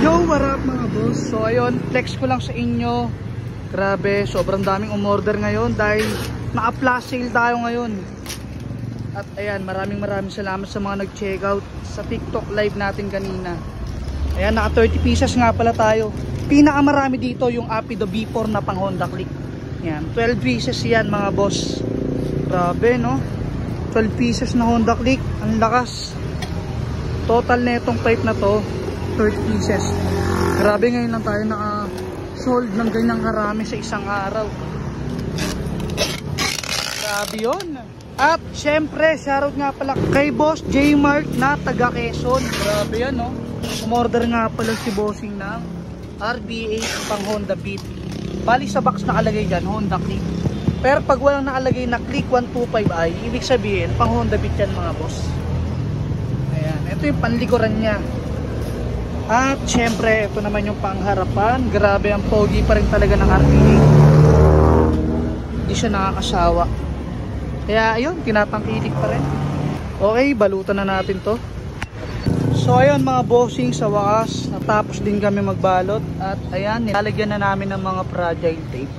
Yo, what up mga boss? So ayun, flex ko lang sa inyo. Grabe, sobrang daming umorder ngayon dahil naka-flash sale tayo ngayon. At ayan, maraming salamat sa mga nag-check out sa TikTok live natin kanina. Ayan, naka 30 pieces nga pala tayo. Pinakamarami dito yung Apido B4 na pang Honda Click. Ayan, 12 pieces yan mga boss. Grabe no, 12 pieces na Honda Click. Ang lakas. Total na itong pipe na to 30 pieces. Grabe, ngayon lang tayo naka-sold ng ganyang karami sa isang araw. Grabe yun. At syempre, shoutout nga pala kay Boss J Mark na taga Quezon. Grabe yan no. Umorder nga pala si Bossing ng RB8 pang Honda Beat. Bali sa box nakalagay dyan, Honda Click. Pero pag walang nakalagay na Click 125i, ibig sabihin pang Honda Beat yan mga boss. Ayan, ito yung panlikuran niya. At syempre, ito naman yung pangharapan. Grabe, ang pogi pa rin talaga ng RB8. Hindi siya nakakasawa. Kaya ayun, tinatangkilik pa rin. Okay, balutan na natin to. So ayun mga bossing, sa wakas natapos din kami magbalot. At ayan, nilalagyan na namin ng mga fragile tape.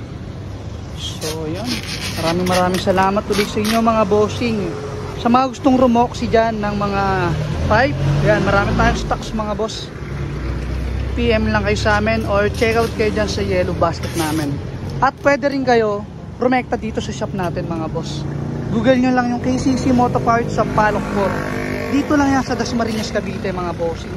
So ayun, maraming salamat ulit sa inyo mga bossing. Sa mga gustong rumoksi dyan ng mga pipe, ayan, marami tayong stocks mga boss. PM lang kayo sa amin or check out kayo dyan sa yellow basket namin. At pwede rin kayo rumekta dito sa shop natin mga boss. Google nyo lang yung KCC Moto Parts sa Palok 4. Dito lang yan sa Dasmariñas, Cavite mga bossing.